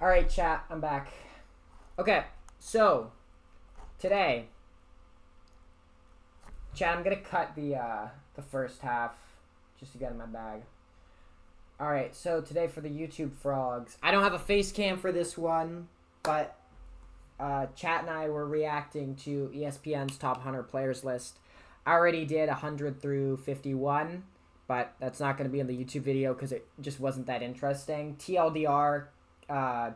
All right, chat. I'm back. Okay, so today, chat. I'm gonna cut the first half just to get in my bag. All right, so today for the YouTube frogs, I don't have a face cam for this one, but chat and I were reacting to ESPN's top 100 players list. I already did 100 through 51, but that's not going to be in the YouTube video because it just wasn't that interesting. TLDR,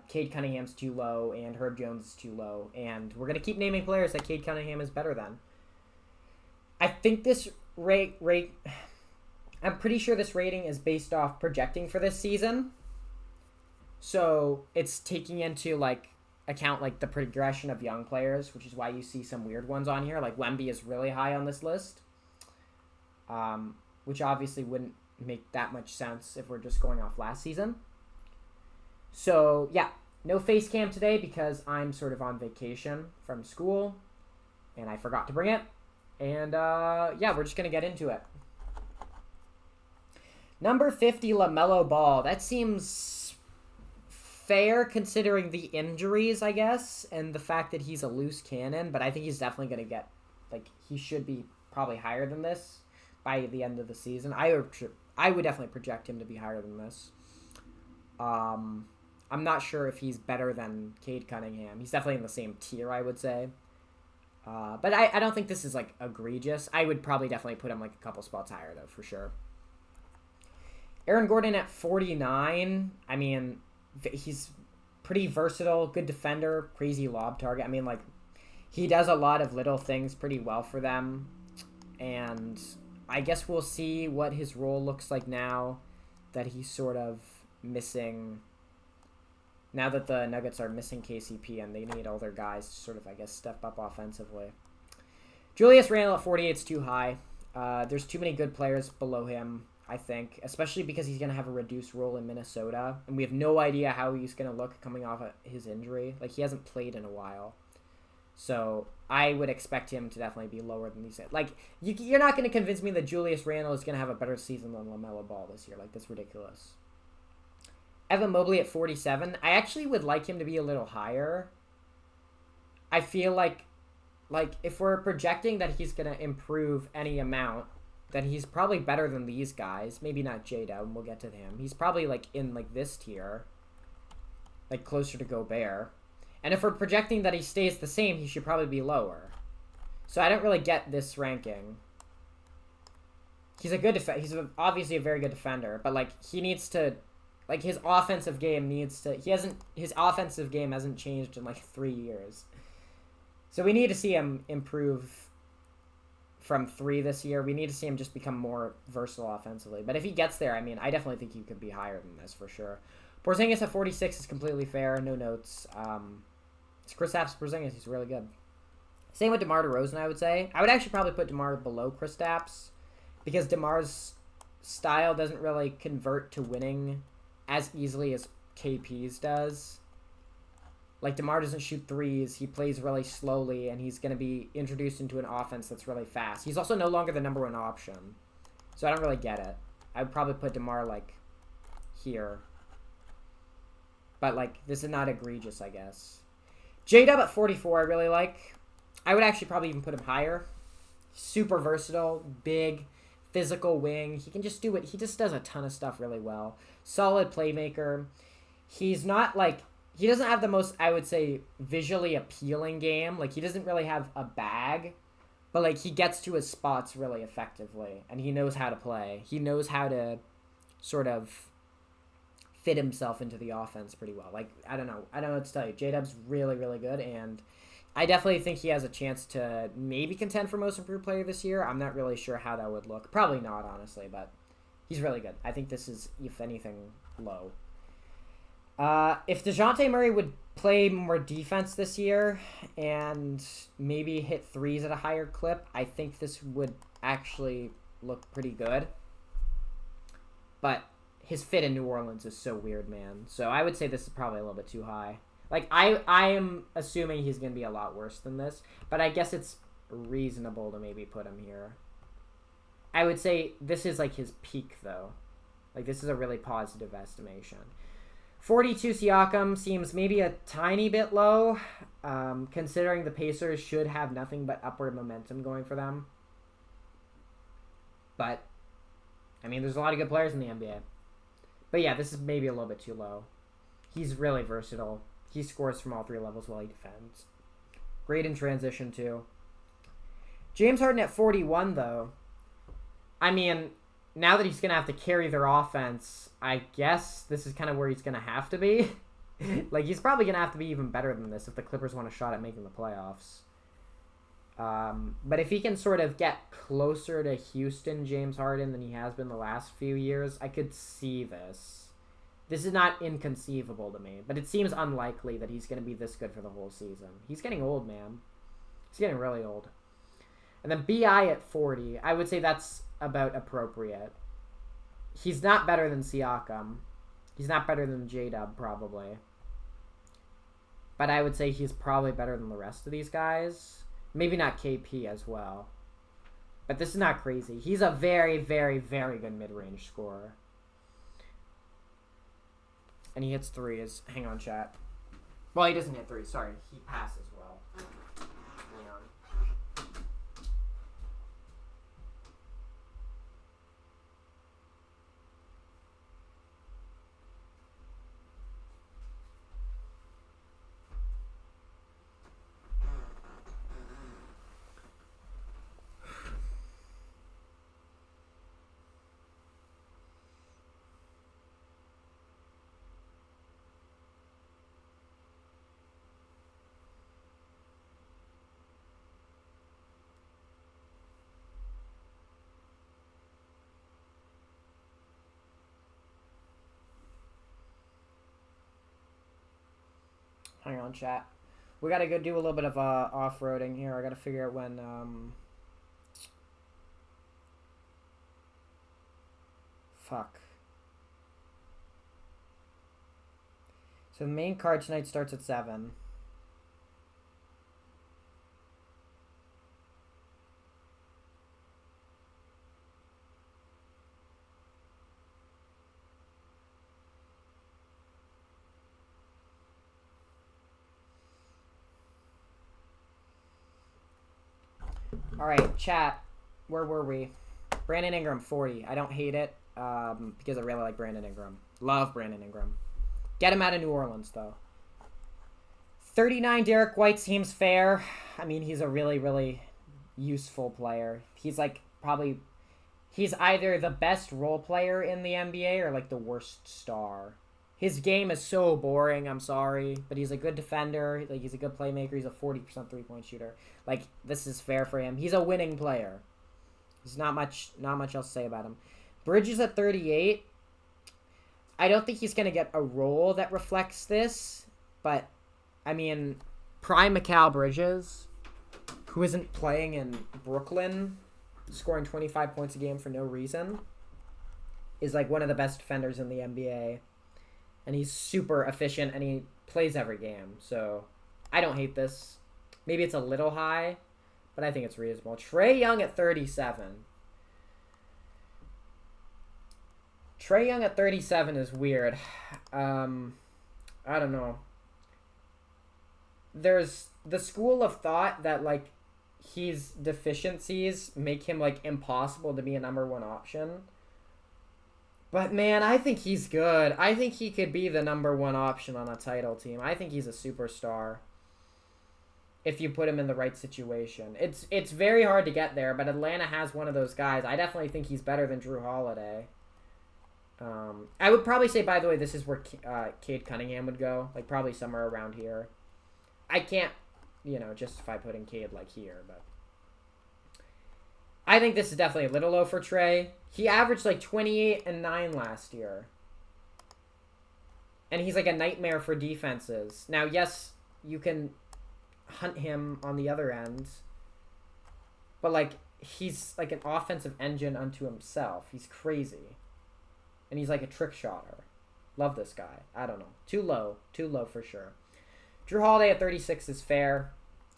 Cade Cunningham's too low and Herb Jones is too low, and we're going to keep naming players that Cade Cunningham is better than. I think this I'm pretty sure this rating is based off projecting for this season. So it's taking into account the progression of young players, which is why you see some weird ones on here. Like Wemby is really high on this list, which obviously wouldn't make that much sense if we're just going off last season. So yeah, no face cam today because I'm sort of on vacation from school and I forgot to bring it. And yeah, we're just going to get into it. Number 50, LaMelo Ball. That seems fair considering the injuries, I guess, and the fact that he's a loose cannon, but I think he's definitely going to get, he should be probably higher than this by the end of the season. I would definitely project him to be higher than this. I'm not sure if he's better than Cade Cunningham. He's definitely in the same tier, I would say. But I don't think this is, egregious. I would probably definitely put him, a couple spots higher, though, for sure. Aaron Gordon at 49. I mean, he's pretty versatile, good defender, crazy lob target. I mean, he does a lot of little things pretty well for them. And I guess we'll see what his role looks like now that he's sort of missing. Now that the Nuggets are missing KCP and they need all their guys to sort of, I guess, step up offensively. Julius Randle at 48 is too high. There's too many good players below him, I think, especially because he's going to have a reduced role in Minnesota, and we have no idea how he's going to look coming off of his injury. He hasn't played in a while. So I would expect him to definitely be lower than these. You're not going to convince me that Julius Randle is going to have a better season than LaMelo Ball this year. That's ridiculous. Evan Mobley at 47. I actually would like him to be a little higher. I feel like if we're projecting that he's going to improve any amount, then he's probably better than these guys. Maybe not J-Dub, we'll get to him. He's probably in this tier, closer to Gobert. And if we're projecting that he stays the same, he should probably be lower. So I don't really get this ranking. He's a good he's obviously a very good defender, but he needs to his offensive game needs to his offensive game hasn't changed in 3 years. So we need to see him improve from 3 this year. We need to see him just become more versatile offensively. But if he gets there, I mean, I definitely think he could be higher than this for sure. Porzingis at 46 is completely fair. No notes. It's Kristaps Porzingis. He's really good. Same with DeMar DeRozan, I would say. I would actually probably put DeMar below Kristaps because DeMar's style doesn't really convert to winning as easily as KP's does. DeMar doesn't shoot threes. He plays really slowly, and he's going to be introduced into an offense that's really fast. He's also no longer the number 1 option. So I don't really get it. I would probably put DeMar, here. But, this is not egregious, I guess. J-Dub at 44 I really like. I would actually probably even put him higher. Super versatile, big, physical wing. He can just do it. He just does a ton of stuff really well. Solid playmaker. He's not, he doesn't have the most, I would say, visually appealing game. He doesn't really have a bag. But, he gets to his spots really effectively. And he knows how to play. He knows how to sort of fit himself into the offense pretty well. I don't know what to tell you. J-Dub's really, really good. And I definitely think he has a chance to maybe contend for Most Improved Player this year. I'm not really sure how that would look. Probably not, honestly. But he's really good. I think this is, if anything, low. If DeJounte Murray would play more defense this year and maybe hit threes at a higher clip, I think this would actually look pretty good. But his fit in New Orleans is so weird, man. So I would say this is probably a little bit too high. I am assuming he's going to be a lot worse than this, but I guess it's reasonable to maybe put him here. I would say this is his peak, though. This is a really positive estimation. 42 Siakam seems maybe a tiny bit low, considering the Pacers should have nothing but upward momentum going for them. But, I mean, there's a lot of good players in the NBA. But yeah, this is maybe a little bit too low. He's really versatile. He scores from all three levels while he defends. Great in transition, too. James Harden at 41, though. I mean, now that he's going to have to carry their offense, I guess this is kind of where he's going to have to be. Like, he's probably going to have to be even better than this if the Clippers want a shot at making the playoffs. But if he can sort of get closer to Houston James Harden than he has been the last few years, I could see this. This is not inconceivable to me, but it seems unlikely that he's going to be this good for the whole season. He's getting old, man. He's getting really old. And then BI at 40, I would say that's about appropriate. He's not better than Siakam. He's not better than J-Dub, probably. But I would say he's probably better than the rest of these guys. Maybe not KP as well. But this is not crazy. He's a very, very, very good mid-range scorer. And he hits threes. Hang on, chat. Well, he doesn't hit threes. Sorry. He passes well. Hang on. Hang on, chat. We gotta go do a little bit of off-roading here. I gotta figure out when... Fuck. So the main card tonight starts at 7. All right, chat. Where were we? Brandon Ingram, 40. I don't hate it because I really like Brandon Ingram. Love Brandon Ingram. Get him out of New Orleans, though. 39, Derek White seems fair. I mean, he's a really, really useful player. He's like probably... He's either the best role player in the NBA or like the worst star. His game is so boring, I'm sorry. But he's a good defender. Like, he's a good playmaker. He's a 40% three-point shooter. Like, this is fair for him. He's a winning player. There's not much else to say about him. Bridges at 38. I don't think he's going to get a role that reflects this. But, I mean, prime Mikal Bridges, who isn't playing in Brooklyn, scoring 25 points a game for no reason, is like one of the best defenders in the NBA. And he's super efficient, and he plays every game. So, I don't hate this. Maybe it's a little high, but I think it's reasonable. Trae Young at 37. Trae Young at 37 is weird. I don't know. There's the school of thought that, like, his deficiencies make him, like, impossible to be a number one option. But, man, I think he's good. I think he could be the number one option on a title team. I think he's a superstar if you put him in the right situation. It's very hard to get there, but Atlanta has one of those guys. I definitely think he's better than Drew Holiday. I would probably say, by the way, this is where Cade Cunningham would go. Like, probably somewhere around here. I can't, justify putting Cade, like, here, but... I think this is definitely a little low for Trae. He averaged like 28 and 9 last year. And he's like a nightmare for defenses. Now, yes, you can hunt him on the other end. But like, he's like an offensive engine unto himself. He's crazy. And he's like a trick shotter. Love this guy. I don't know. Too low. Too low for sure. Drew Holiday at 36 is fair.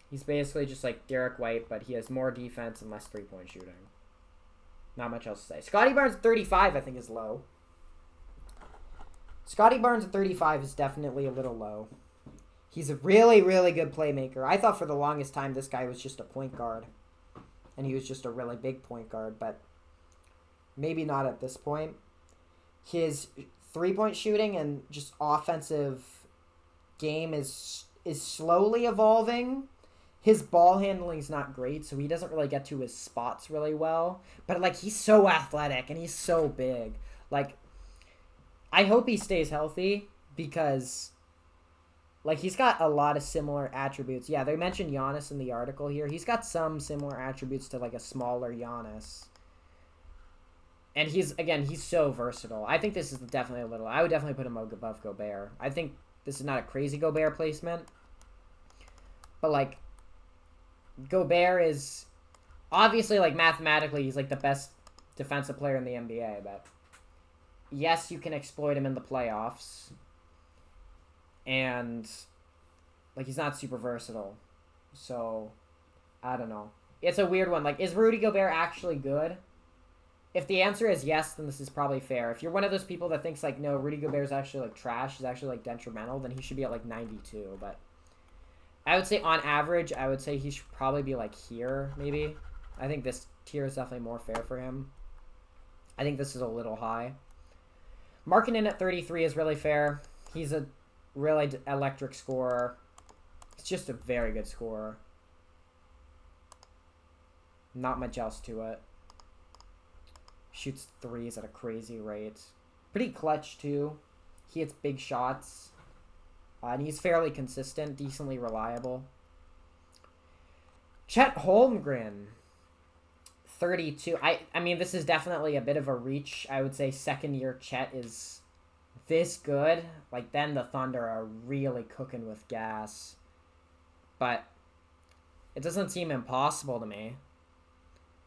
He's basically just like Derek White, but he has more defense and less three-point shooting. Not much else to say. Scotty Barnes, 35, I think, is low. Scotty Barnes at 35 is definitely a little low. He's a really, really good playmaker. I thought for the longest time this guy was just a point guard. And he was just a really big point guard, but maybe not at this point. His three-point shooting and just offensive game is slowly evolving. His ball handling is not great, so he doesn't really get to his spots really well. But, like, he's so athletic and he's so big. Like, I hope he stays healthy because, like, he's got a lot of similar attributes. Yeah, they mentioned Giannis in the article here. He's got some similar attributes to, like, a smaller Giannis. And he's so versatile. I think this is definitely a little... I would definitely put him above Gobert. I think this is not a crazy Gobert placement. But, like, Gobert is... Obviously, like, mathematically, he's, like, the best defensive player in the NBA. But, yes, you can exploit him in the playoffs. And, like, he's not super versatile. So, I don't know. It's a weird one. Like, is Rudy Gobert actually good? If the answer is yes, then this is probably fair. If you're one of those people that thinks, like, no, Rudy Gobert is actually, like, trash, he's actually, like, detrimental, then he should be at, like, 92. But I would say, on average, I would say he should probably be, like, here, maybe. I think this tier is definitely more fair for him. I think this is a little high. Markkanen at 33 is really fair. He's a really electric scorer. He's just a very good scorer. Not much else to it. Shoots threes at a crazy rate. Pretty clutch, too. He hits big shots. And he's fairly consistent, decently reliable. Chet Holmgren, 32. I mean, this is definitely a bit of a reach. I would say second-year Chet is this good. Like, then the Thunder are really cooking with gas. But it doesn't seem impossible to me.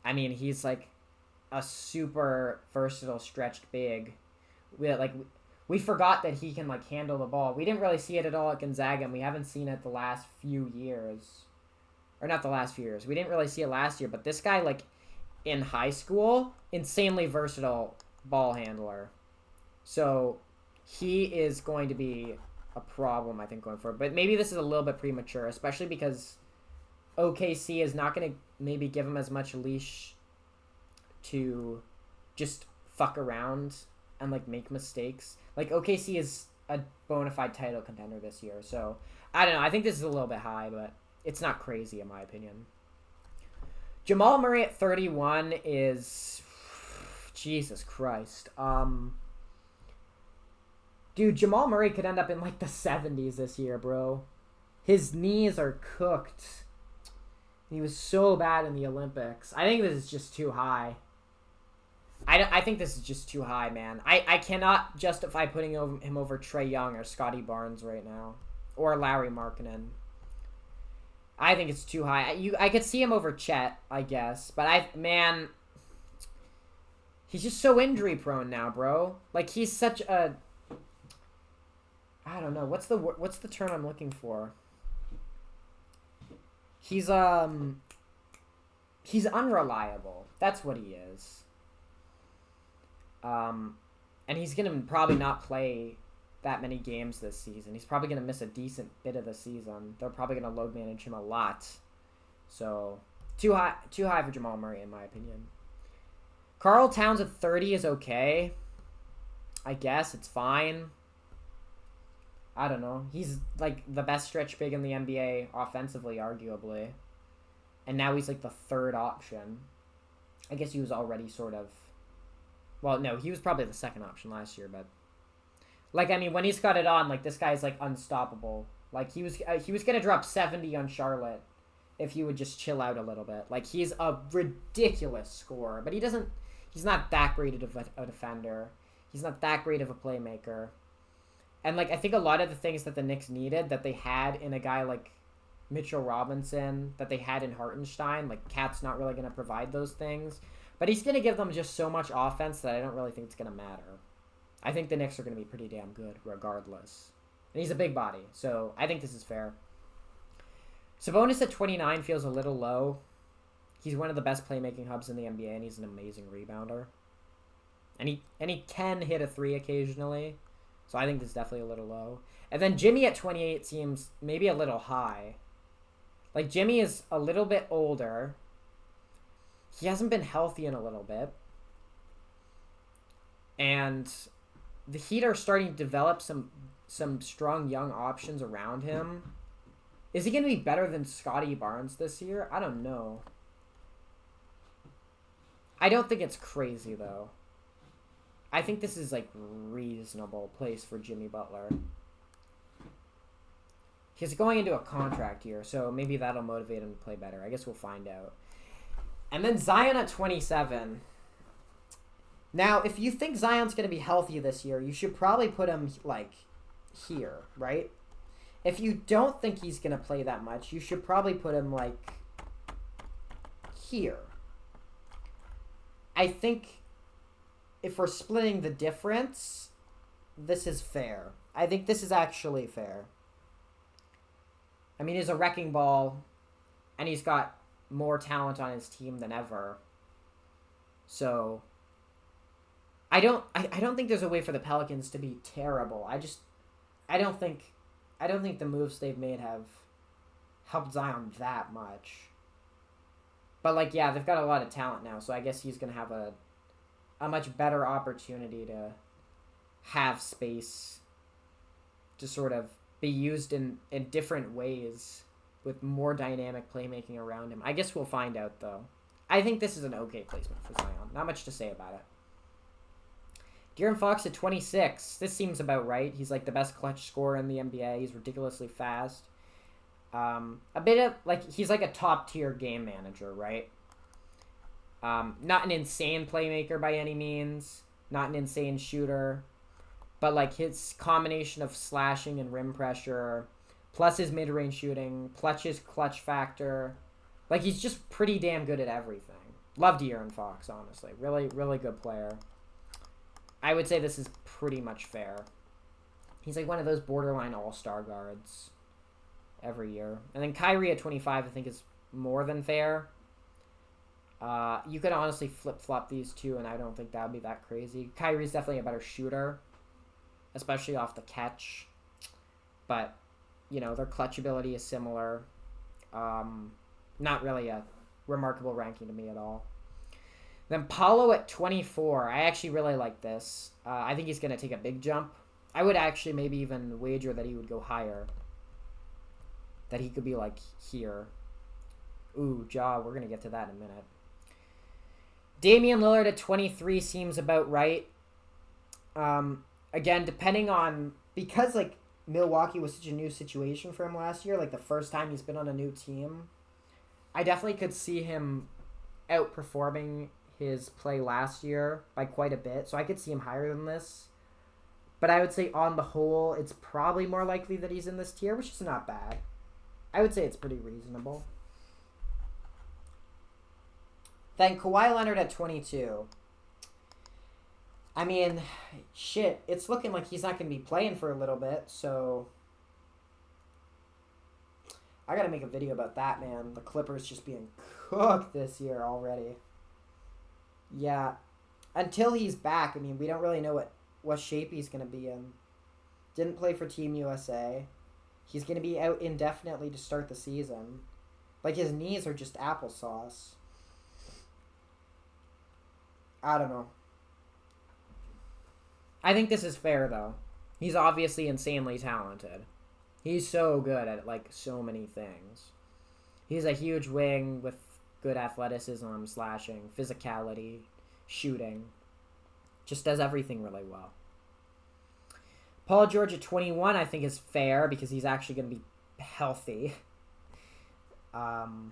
I mean, he's, like, a super versatile stretched big. We forgot that he can, like, handle the ball. We didn't really see it at all at Gonzaga, and we haven't seen it the last few years. Or not the last few years. We didn't really see it last year, but this guy, like, in high school, insanely versatile ball handler. So he is going to be a problem, I think, going forward. But maybe this is a little bit premature, especially because OKC is not going to maybe give him as much leash to just fuck around and, like, make mistakes. Like, OKC is a bona fide title contender this year, so I don't know. I think this is a little bit high, but it's not crazy in my opinion. Jamal Murray at 31 is... Jesus Christ. Dude, Jamal Murray could end up in, like, the 70s this year, bro. His knees are cooked. He was so bad in the Olympics. I think this is just too high. I think this is just too high, man. I cannot justify putting him over Trae Young or Scotty Barnes right now. Or Larry Markkanen. I think it's too high. I could see him over Chet, I guess. But man, he's just so injury prone now, bro. Like, he's such a... I don't know. What's the term I'm looking for? He's unreliable. That's what he is. And he's going to probably not play that many games this season. He's probably going to miss a decent bit of the season. They're probably going to load manage him a lot. So, too high for Jamal Murray, in my opinion. Karl Towns at 30 is okay. I guess it's fine. I don't know. He's, like, the best stretch big in the NBA offensively, arguably. And now he's, like, the third option. I guess he was already sort of... Well, no, he was probably the second option last year, but... Like, I mean, when he's got it on, like, this guy's, like, unstoppable. Like, he was going to drop 70 on Charlotte if he would just chill out a little bit. Like, he's a ridiculous scorer, but he's not that great of a defender. He's not that great of a playmaker. And, like, I think a lot of the things that the Knicks needed that they had in a guy like Mitchell Robinson, that they had in Hartenstein, like, Cat's not really going to provide those things. But he's going to give them just so much offense that I don't really think it's going to matter. I think the Knicks are going to be pretty damn good regardless. And he's a big body, so I think this is fair. Sabonis at 29 feels a little low. He's one of the best playmaking hubs in the NBA, and he's an amazing rebounder. And he can hit a three occasionally, So I think this is definitely a little low. And then Jimmy at 28 seems maybe a little high. Like, Jimmy is a little bit older. He hasn't been healthy in a little bit. And the Heat are starting to develop some strong young options around him. Is he going to be better than Scotty Barnes this year? I don't know. I don't think it's crazy, though. I think this is, like, reasonable place for Jimmy Butler. He's going into a contract year, so maybe that'll motivate him to play better. I guess we'll find out. And then Zion at 27. Now, if you think Zion's going to be healthy this year, you should probably put him, like, here, right? If you don't think he's going to play that much, you should probably put him, like, here. I think if we're splitting the difference, this is fair. I think this is actually fair. I mean, he's a wrecking ball, and he's got more talent on his team than ever. So I don't think there's a way for the Pelicans to be terrible. I don't think the moves they've made have helped Zion that much. But, like, yeah, they've got a lot of talent now, so I guess he's going to have a much better opportunity to have space to sort of be used in different ways with more dynamic playmaking around him. I guess we'll find out, though. I think this is an okay placement for Zion. Not much to say about it. De'Aaron Fox at 26. This seems about right. He's, like, the best clutch scorer in the NBA. He's ridiculously fast. A bit of, like, he's like a top-tier game manager, right? Not an insane playmaker by any means. Not an insane shooter. But, like, his combination of slashing and rim pressure, plus his mid-range shooting, plus his clutch factor. Like, he's just pretty damn good at everything. Love De'Aaron Fox, honestly. Really, really good player. I would say this is pretty much fair. He's, like, one of those borderline all-star guards every year. And then Kyrie at 25, I think, is more than fair. You could honestly flip-flop these two, and I don't think that would be that crazy. Kyrie's definitely a better shooter, especially off the catch. But, you know, their clutch ability is similar. Not really a remarkable ranking to me at all. Then Paulo at 24. I actually really like this. I think he's going to take a big jump. I would actually maybe even wager that he would go higher. That he could be, like, here. Ooh, Ja, we're going to get to that in a minute. Damian Lillard at 23 seems about right. Again, depending on... Because, like, Milwaukee was such a new situation for him last year, like, the first time he's been on a new team, I definitely could see him outperforming his play last year by quite a bit. So I could see him higher than this. But I would say on the whole, it's probably more likely that he's in this tier, which is not bad. I would say it's pretty reasonable. Then Kawhi Leonard at 22. I mean, shit, it's looking like he's not going to be playing for a little bit, so I got to make a video about that, man. The Clippers just being cooked this year already. Yeah, until he's back, I mean, we don't really know what shape he's going to be in. Didn't play for Team USA. He's going to be out indefinitely to start the season. Like, his knees are just applesauce. I don't know. I think this is fair, though. He's obviously insanely talented. He's so good at, like, so many things. He's a huge wing with good athleticism, slashing, physicality, shooting. Just does everything really well. Paul George at 21, I think, is fair because he's actually going to be healthy. And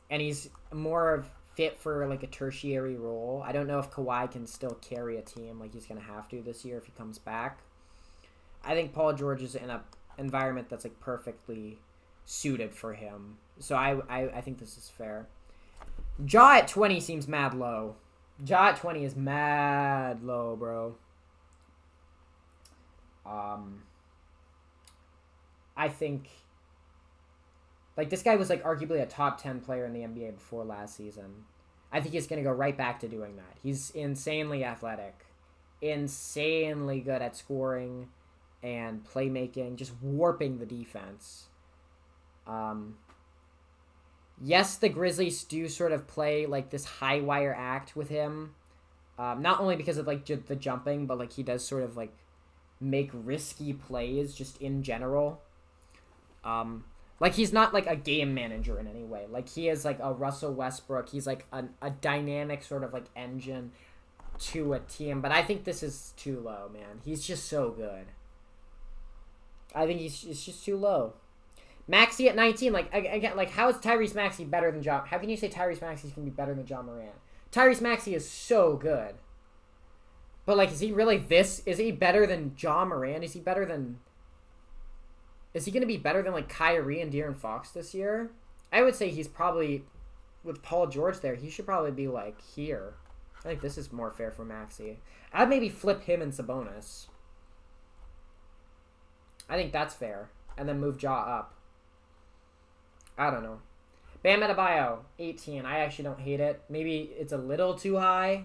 he's more fit for, like, a tertiary role. I don't know if Kawhi can still carry a team like he's going to have to this year if he comes back. I think Paul George is in an environment that's, like, perfectly suited for him. So I think this is fair. Ja at 20 seems mad low. Ja at 20 is mad low, bro. I think, like, this guy was, like, arguably a top 10 player in the NBA before last season. I think he's going to go right back to doing that. He's insanely athletic. insanely good at scoring and playmaking, just warping the defense. Yes, the Grizzlies do sort of play like this high wire act with him. Not only because of like the jumping, but like he does sort of like make risky plays just in general. Like he's not like a game manager in any way. Like he is like a Russell Westbrook. He's like a dynamic sort of like engine to a team. But I think this is too low, man. He's just so good. I think it's just too low. Maxey at 19, like again, like how is Tyrese Maxey better than John? How can you say Tyrese Maxey can be better than John Morant? Tyrese Maxey is so good. But like, is he really this? Is he better than John Morant? Is he better than? Is he gonna be better than like Kyrie and De'Aaron Fox this year? I would say he's probably, with Paul George there, he should probably be like here. I think this is more fair for Maxey. I'd maybe flip him and Sabonis. I think that's fair, and then move Ja up. I don't know. Bam Adebayo, 18. I actually don't hate it. Maybe it's a little too high.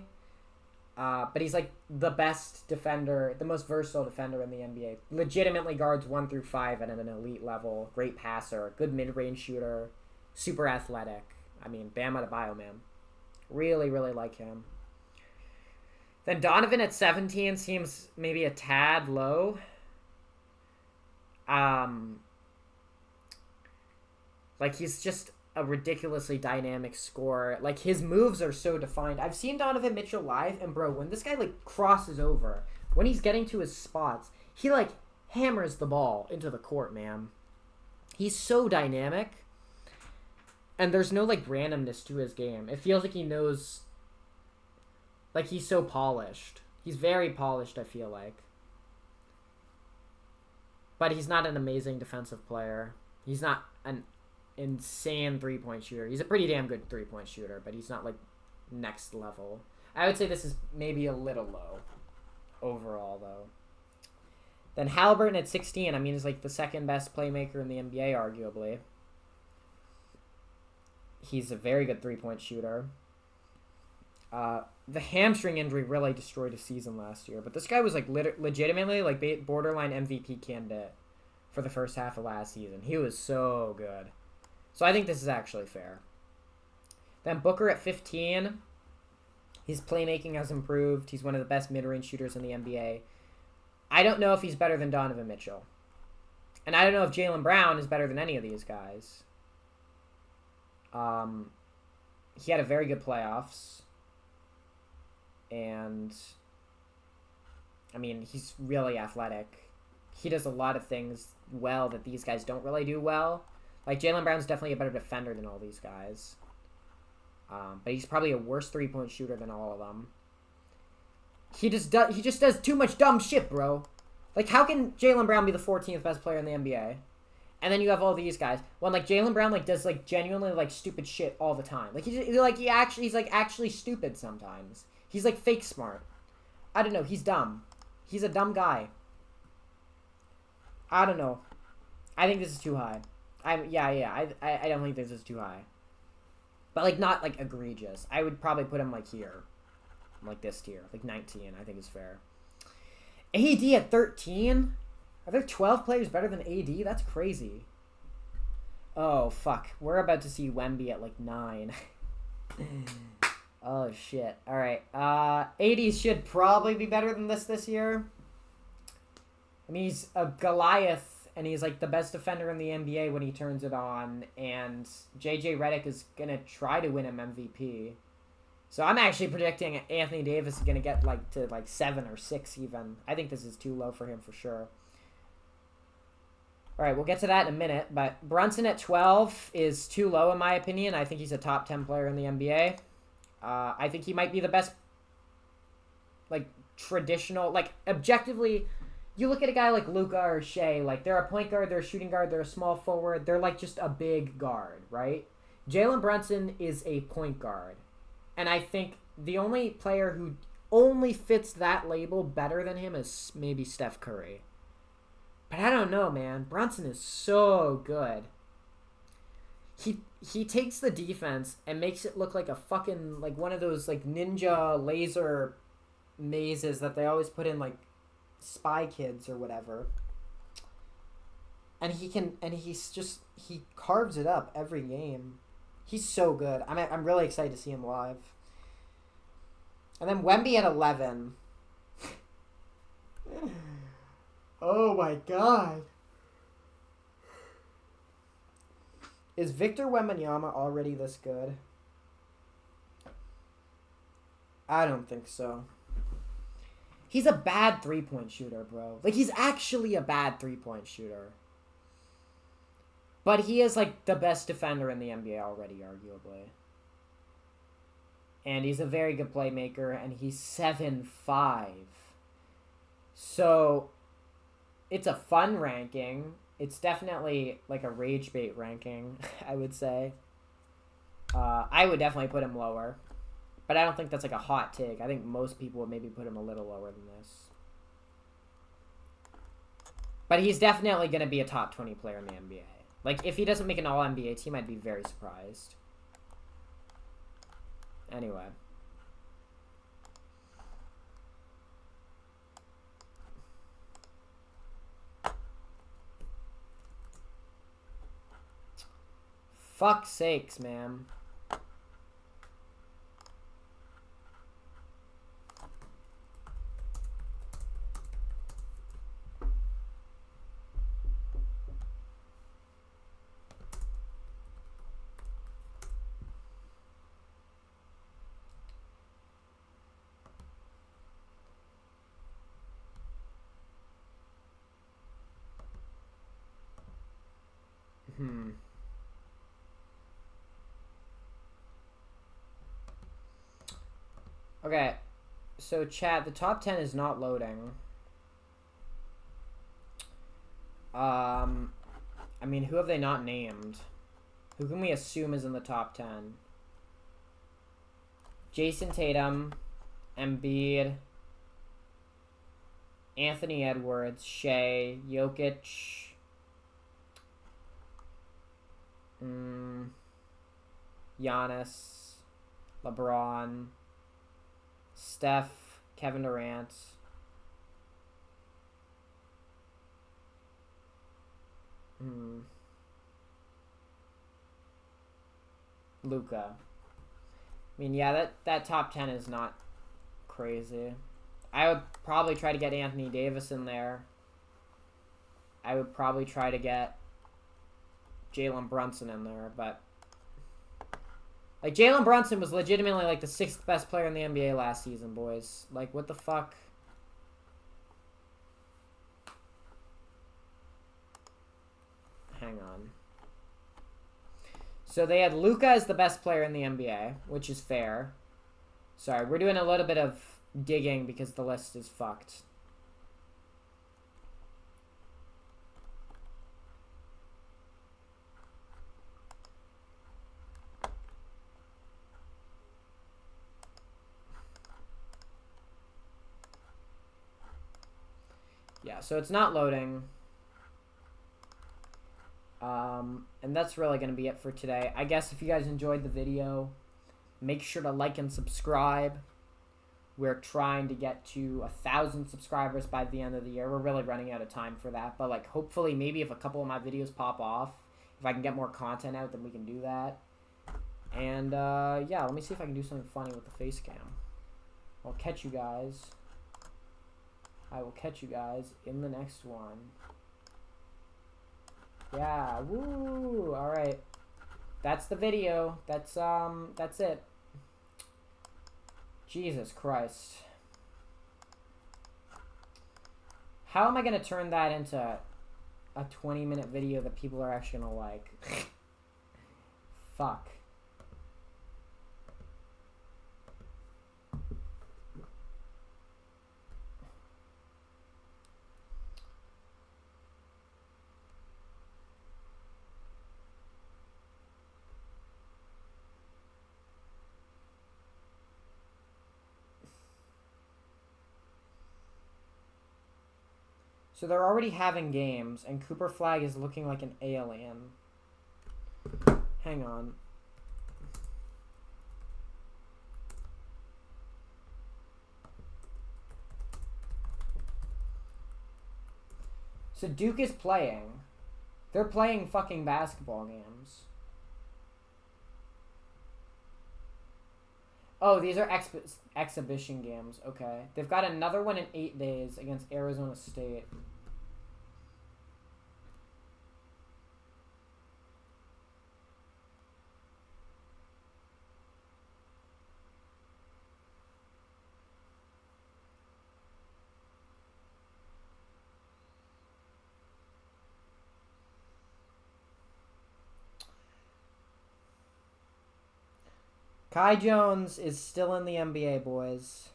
But he's like the best defender, the most versatile defender in the NBA. Legitimately guards 1 through 5 at an elite level. Great passer, good mid-range shooter, super athletic. I mean, Bam Adebayo, man. Really, really like him. Then Donovan at 17 seems maybe a tad low. Like he's just a ridiculously dynamic scorer. Like his moves are so defined. I've seen Donovan Mitchell live, and bro, when this guy like crosses over, when he's getting to his spots, he like hammers the ball into the court, man. He's so dynamic, and there's no like randomness to his game. It feels like he knows. Like he's so polished. He's very polished, I feel like. But he's not an amazing defensive player. He's not an insane three-point shooter. He's a pretty damn good three-point shooter, but he's not like next level. I would say this is maybe a little low overall, though. Then Halliburton at 16, I mean, is like the second best playmaker in the NBA, arguably. He's a very good three-point shooter. The hamstring injury really destroyed his season last year, but this guy was like legitimately like borderline MVP candidate for the first half of last season. He was so good. So I think this is actually fair. Then Booker at 15. His playmaking has improved. He's one of the best mid-range shooters in the NBA. I don't know if he's better than Donovan Mitchell. And I don't know if Jaylen Brown is better than any of these guys. He had a very good playoffs. And, I mean, he's really athletic. He does a lot of things well that these guys don't really do well. Like, Jaylen Brown's definitely a better defender than all these guys. But he's probably a worse three-point shooter than all of them. He just does too much dumb shit, bro. Like, how can Jaylen Brown be the 14th best player in the NBA? And then you have all these guys. When, like, Jaylen Brown, like, does, like, genuinely, like, stupid shit all the time. Like, he's actually stupid sometimes. He's, like, fake smart. I don't know. He's dumb. He's a dumb guy. I don't know. I think this is too high. I don't think this is too high. But, like, not, like, egregious. I would probably put him, like, here. Like, this tier. Like, 19, I think is fair. AD at 13? Are there 12 players better than AD? That's crazy. Oh, fuck. We're about to see Wemby at, like, 9. Oh, shit. Alright. AD should probably be better than this year. I mean, he's a Goliath, and he's, like, the best defender in the NBA when he turns it on, and JJ Redick is gonna try to win him MVP. So I'm actually predicting Anthony Davis is gonna get, like, to, like, 7 or 6 even. I think this is too low for him for sure. Alright, we'll get to that in a minute, but Brunson at 12 is too low in my opinion. I think he's a top 10 player in the NBA. I think he might be the best, like, traditional, like, objectively, you look at a guy like Luka or Shea, like, they're a point guard, they're a shooting guard, they're a small forward, they're, like, just a big guard, right? Jalen Brunson is a point guard, and I think the only player who only fits that label better than him is maybe Steph Curry. But I don't know, man. Brunson is so good. He takes the defense and makes it look like a fucking, like, one of those, like, ninja laser mazes that they always put in like Spy Kids or whatever. And he carves it up every game. He's so good. I'm really excited to see him live. And then Wemby at 11. Oh my god. Is Victor Wembanyama already this good? I don't think so. He's a bad three-point shooter, bro. Like, he's actually a bad three-point shooter. But he is, like, the best defender in the NBA already, arguably. And he's a very good playmaker, and he's 7'5". So, it's a fun ranking. It's definitely, like, a rage bait ranking, I would say. I would definitely put him lower. But I don't think that's, like, a hot take. I think most people would maybe put him a little lower than this. But he's definitely going to be a top 20 player in the NBA. Like, if he doesn't make an all-NBA team, I'd be very surprised. Anyway. Fuck's sakes, man. Okay, so chat, the top 10 is not loading. I mean, who have they not named? Who can we assume is in the top 10? Jason Tatum, Embiid, Anthony Edwards, Shea, Jokic, Giannis, LeBron, Steph, Kevin Durant, Luka. I mean, yeah, that top 10 is not crazy. I would probably try to get Anthony Davis in there. I would probably try to get Jalen Brunson in there, but like, Jalen Brunson was legitimately, like, the 6th best player in the NBA last season, boys. Like, what the fuck? Hang on. So they had Luka as the best player in the NBA, which is fair. Sorry, we're doing a little bit of digging because the list is fucked. Yeah, so it's not loading. And that's really going to be it for today. I guess if you guys enjoyed the video, make sure to like and subscribe. We're trying to get to 1,000 subscribers by the end of the year. We're really running out of time for that. But, like, hopefully maybe if a couple of my videos pop off, if I can get more content out, then we can do that. And, yeah, let me see if I can do something funny with the face cam. I'll catch you guys. I will catch you guys in the next one. Yeah, woo! Alright. That's the video. That's it. Jesus Christ. How am I gonna turn that into a 20-minute video that people are actually gonna like? Fuck. So they're already having games, and Cooper Flag is looking like an alien. Hang on. So Duke is playing. They're playing fucking basketball games. Oh, these are exhibition games. Okay. They've got another one in 8 days against Arizona State. Kai Jones is still in the NBA, boys.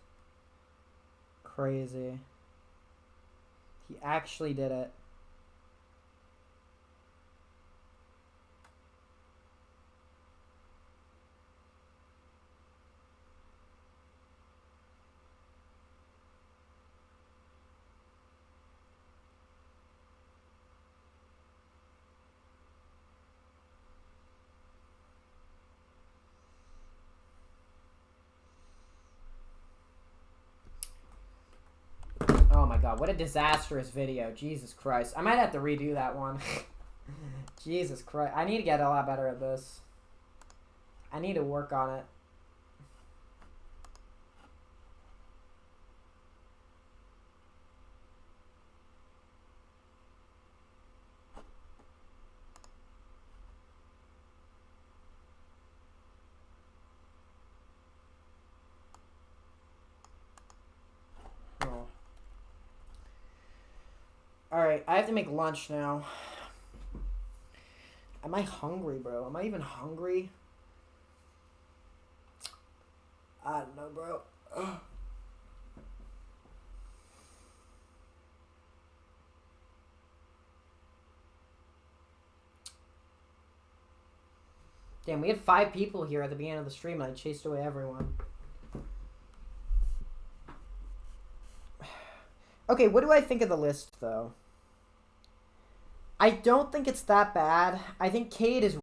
Crazy. He actually did it. Oh my god, what a disastrous video. Jesus Christ. I might have to redo that one. Jesus Christ. I need to get a lot better at this. I need to work on it. Oh. Alright, I have to make lunch now. Am I hungry, bro? Am I even hungry? I don't know, bro. Ugh. Damn, we had 5 people here at the beginning of the stream and I chased away everyone. Okay, what do I think of the list, though? I don't think it's that bad. I think Cade is